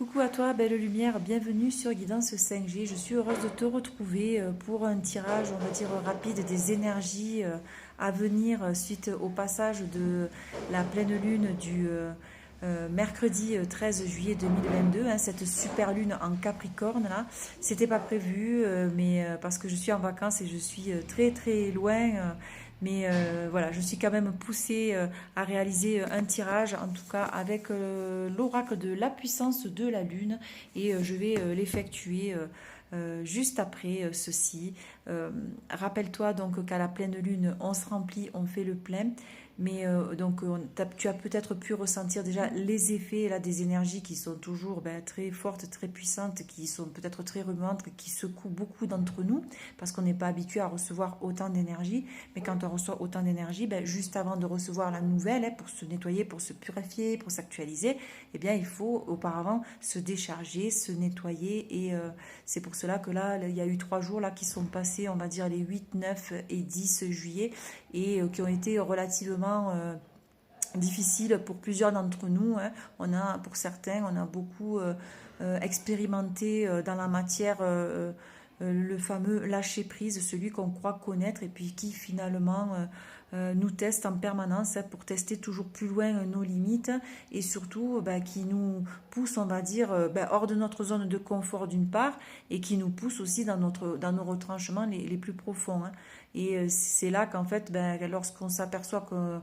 Coucou à toi, belle lumière, bienvenue sur Guidance 5G. Je suis heureuse de te retrouver pour un tirage, on va dire, rapide des énergies à venir suite au passage de la pleine lune du mercredi 13 juillet 2022, hein, cette super lune en Capricorne là. C'était pas prévu, mais parce que je suis en vacances et je suis très très loin. Mais voilà, je suis quand même poussée à réaliser un tirage, en tout cas avec l'oracle de la puissance de la Lune, et je vais l'effectuer juste après ceci. Rappelle-toi donc qu'à la pleine Lune, on se remplit, on fait le plein. Mais donc tu as peut-être pu ressentir déjà les effets là, des énergies qui sont toujours très fortes, très puissantes, qui sont peut-être très remuantes, qui secouent beaucoup d'entre nous, parce qu'on n'est pas habitué à recevoir autant d'énergie. Mais quand on reçoit autant d'énergie, juste avant de recevoir la nouvelle, pour se nettoyer, pour se purifier, pour s'actualiser, eh bien, il faut auparavant se décharger, se nettoyer. Et c'est pour cela que là, il y a eu 3 jours là, qui sont passés, on va dire les 8, 9 et 10 juillet, et qui ont été relativement difficiles pour plusieurs d'entre nous, hein. Pour certains, on a beaucoup expérimenté dans la matière le fameux lâcher prise, celui qu'on croit connaître et puis qui finalement nous teste en permanence, hein, pour tester toujours plus loin nos limites, et surtout qui nous pousse, on va dire, hors de notre zone de confort d'une part, et qui nous pousse aussi dans nos retranchements les plus profonds, hein. Et c'est là qu'en fait, lorsqu'on s'aperçoit que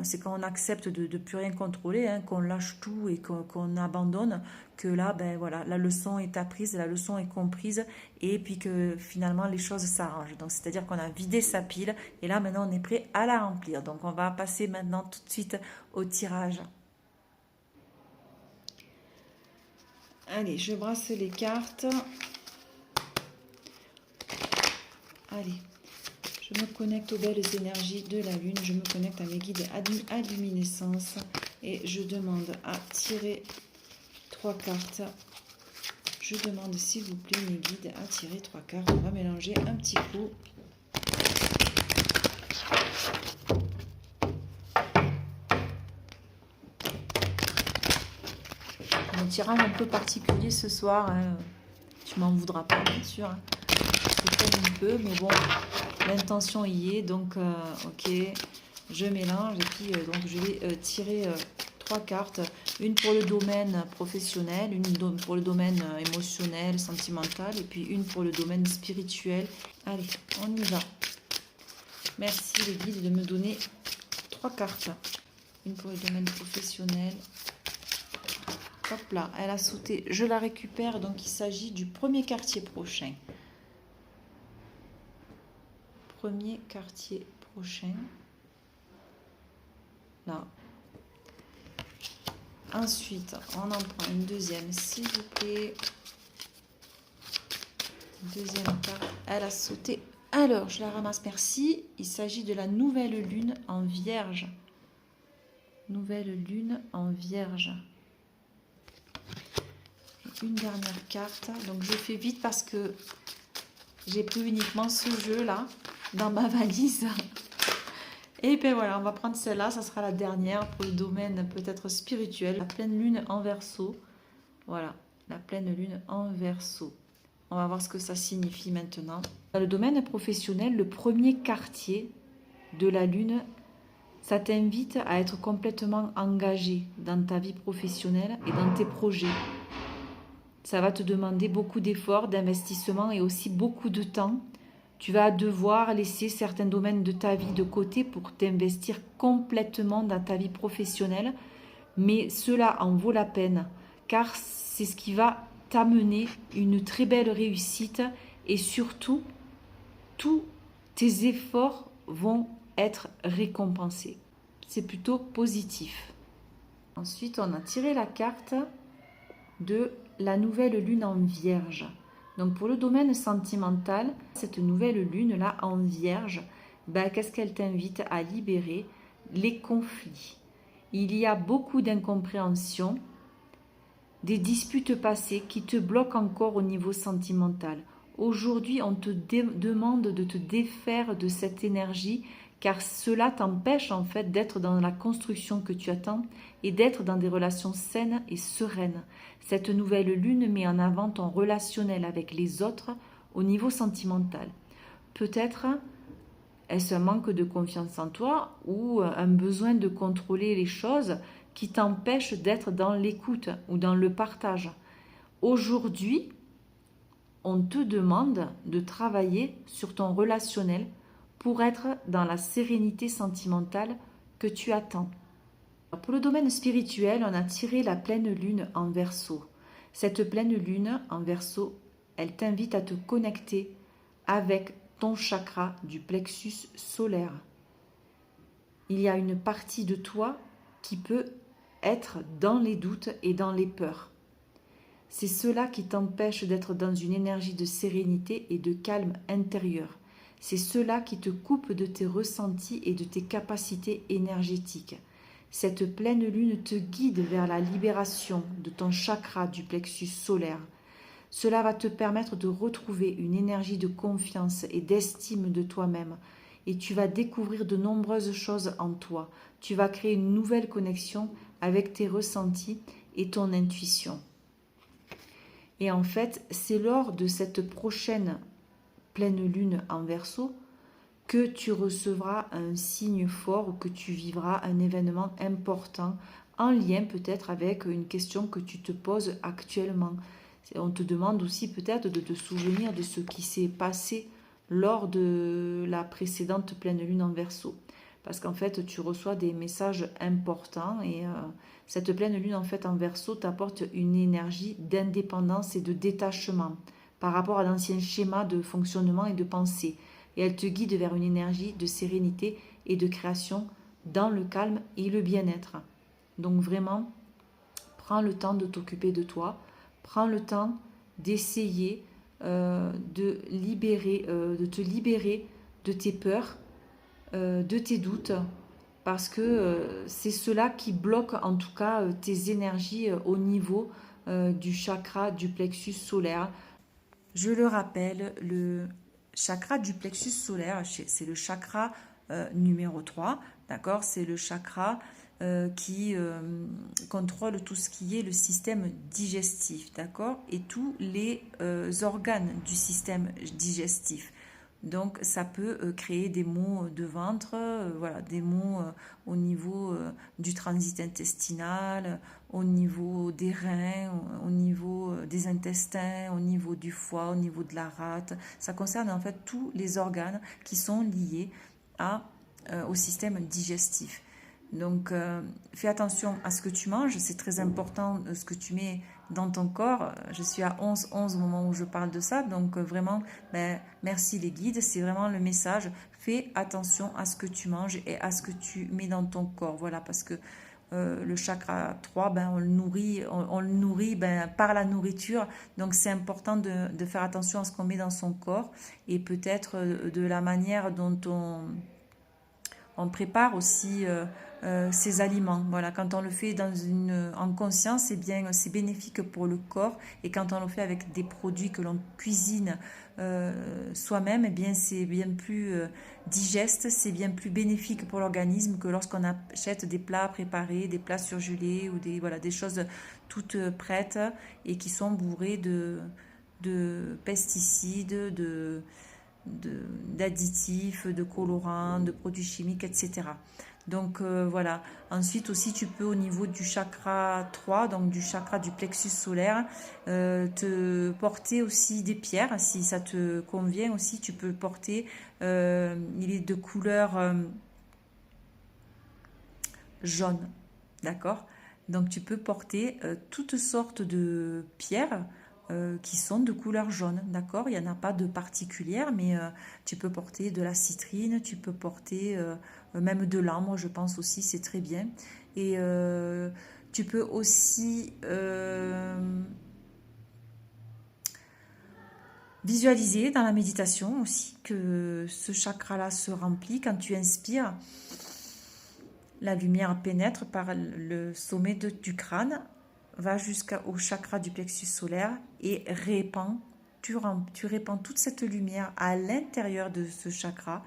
c'est quand on accepte de ne plus rien contrôler, hein, qu'on lâche tout et qu'on abandonne, que là, voilà, la leçon est apprise, la leçon est comprise, et puis que finalement les choses s'arrangent. Donc c'est-à-dire qu'on a vidé sa pile, et là maintenant on est prêt à la remplir. Donc on va passer maintenant tout de suite au tirage. Allez, je brasse les cartes. Allez. Je me connecte aux belles énergies de la Lune, je me connecte à mes guides à luminescence, et je demande à tirer 3 cartes. Je demande s'il vous plaît mes guides à tirer 3 cartes. On va mélanger un petit coup. Un tirage un peu particulier ce soir, hein. Tu m'en voudras pas bien sûr, hein. C'est comme un peu, mais bon, l'intention y est, donc ok, je mélange, et puis donc je vais tirer 3 cartes, une pour le domaine professionnel, une pour le domaine émotionnel, sentimental, et puis une pour le domaine spirituel. Allez, on y va. Merci les guides de me donner 3 cartes. Une pour le domaine professionnel. Hop là, elle a sauté, je la récupère, donc il s'agit du premier quartier prochain. Premier quartier prochain. Là. Ensuite, on en prend une deuxième, s'il vous plaît. Deuxième carte, elle a sauté. Alors, je la ramasse, merci. Il s'agit de la nouvelle lune en Vierge. Nouvelle lune en Vierge. Et une dernière carte. Donc, je fais vite parce que j'ai pris uniquement ce jeu-là dans ma valise. Et bien voilà, on va prendre celle-là, ça sera la dernière pour le domaine peut-être spirituel. La pleine lune en Verseau. Voilà, la pleine lune en Verseau. On va voir ce que ça signifie maintenant. Dans le domaine professionnel, le premier quartier de la lune, ça t'invite à être complètement engagé dans ta vie professionnelle et dans tes projets. Ça va te demander beaucoup d'efforts, d'investissement et aussi beaucoup de temps. Tu vas devoir laisser certains domaines de ta vie de côté pour t'investir complètement dans ta vie professionnelle. Mais cela en vaut la peine, car c'est ce qui va t'amener une très belle réussite, et surtout, tous tes efforts vont être récompensés. C'est plutôt positif. Ensuite, on a tiré la carte de la nouvelle lune en Vierge. Donc pour le domaine sentimental, cette nouvelle lune-là en Vierge, qu'est-ce qu'elle t'invite à libérer? Les conflits. Il y a beaucoup d'incompréhension, des disputes passées qui te bloquent encore au niveau sentimental. Aujourd'hui, on te demande de te défaire de cette énergie car cela t'empêche en fait d'être dans la construction que tu attends et d'être dans des relations saines et sereines. Cette nouvelle lune met en avant ton relationnel avec les autres au niveau sentimental. Peut-être est-ce un manque de confiance en toi ou un besoin de contrôler les choses qui t'empêche d'être dans l'écoute ou dans le partage. Aujourd'hui, on te demande de travailler sur ton relationnel pour être dans la sérénité sentimentale que tu attends. Pour le domaine spirituel, on a tiré la pleine lune en Verseau. Cette pleine lune en Verseau, elle t'invite à te connecter avec ton chakra du plexus solaire. Il y a une partie de toi qui peut être dans les doutes et dans les peurs. C'est cela qui t'empêche d'être dans une énergie de sérénité et de calme intérieur. C'est cela qui te coupe de tes ressentis et de tes capacités énergétiques. Cette pleine lune te guide vers la libération de ton chakra du plexus solaire. Cela va te permettre de retrouver une énergie de confiance et d'estime de toi-même. Et tu vas découvrir de nombreuses choses en toi. Tu vas créer une nouvelle connexion avec tes ressentis et ton intuition. Et en fait, c'est lors de cette prochaine pleine lune en Verseau que tu recevras un signe fort ou que tu vivras un événement important en lien peut-être avec une question que tu te poses actuellement. On te demande aussi peut-être de te souvenir de ce qui s'est passé lors de la précédente pleine lune en Verseau. Parce qu'en fait, tu reçois des messages importants et cette pleine lune en fait en Verseau t'apporte une énergie d'indépendance et de détachement par rapport à d'anciens schémas de fonctionnement et de pensée. Et elle te guide vers une énergie de sérénité et de création dans le calme et le bien-être. Donc vraiment, prends le temps de t'occuper de toi, prends le temps d'essayer de te libérer de tes peurs, de tes doutes, parce que c'est cela qui bloque en tout cas tes énergies au niveau du chakra du plexus solaire. Je le rappelle, le chakra du plexus solaire, c'est le chakra numéro 3, d'accord? C'est le chakra qui contrôle tout ce qui est le système digestif, d'accord? Et tous les organes du système digestif. Donc ça peut créer des maux de ventre, voilà, des maux au niveau du transit intestinal, au niveau des reins, au niveau des intestins, au niveau du foie, au niveau de la rate. Ça concerne en fait tous les organes qui sont liés au système digestif. Donc fais attention à ce que tu manges, c'est très important ce que tu mets dans ton corps. Je suis à 11 au moment où je parle de ça, donc vraiment merci les guides, c'est vraiment le message. Fais attention à ce que tu manges et à ce que tu mets dans ton corps, voilà, parce que le chakra 3, on le nourrit par la nourriture, donc c'est important de faire attention à ce qu'on met dans son corps et peut-être de la manière dont on prépare aussi ces aliments. Voilà, quand on le fait en conscience, c'est bénéfique pour le corps. Et quand on le fait avec des produits que l'on cuisine soi-même, eh bien, c'est bien plus digeste, c'est bien plus bénéfique pour l'organisme que lorsqu'on achète des plats préparés, des plats surgelés ou des choses toutes prêtes et qui sont bourrées de pesticides, d'additifs, de colorants, de produits chimiques, etc. Donc voilà. Ensuite aussi, tu peux au niveau du chakra 3, donc du chakra du plexus solaire, te porter aussi des pierres. Si ça te convient aussi, tu peux porter, il est de couleur jaune, d'accord? Donc tu peux porter toutes sortes de pierres qui sont de couleur jaune, d'accord? Il n'y en a pas de particulière, mais tu peux porter de la citrine, tu peux porter même de l'ambre, je pense aussi, c'est très bien. Et tu peux aussi visualiser dans la méditation aussi que ce chakra-là se remplit quand tu inspires. La lumière pénètre par le sommet du crâne, va jusqu'au chakra du plexus solaire et tu répands toute cette lumière à l'intérieur de ce chakra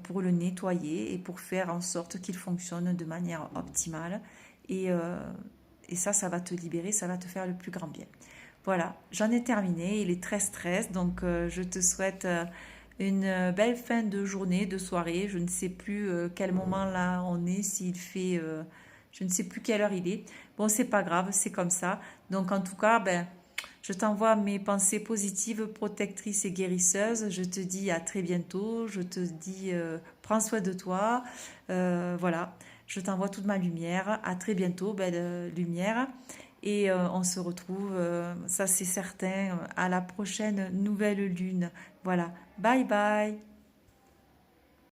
pour le nettoyer et pour faire en sorte qu'il fonctionne de manière optimale. Et, euh, et ça va te libérer, ça va te faire le plus grand bien. Voilà, j'en ai terminé. Il est très stress, donc je te souhaite une belle fin de journée, de soirée. Je ne sais plus quel moment là on est, s'il fait, je ne sais plus quelle heure il est. Bon, c'est pas grave, c'est comme ça. Donc en tout cas, ben, je t'envoie mes pensées positives, protectrices et guérisseuses. Je te dis à très bientôt. Je te dis prends soin de toi. Voilà, je t'envoie toute ma lumière. À très bientôt, belle lumière. Et on se retrouve, ça c'est certain, à la prochaine nouvelle lune. Voilà, bye bye.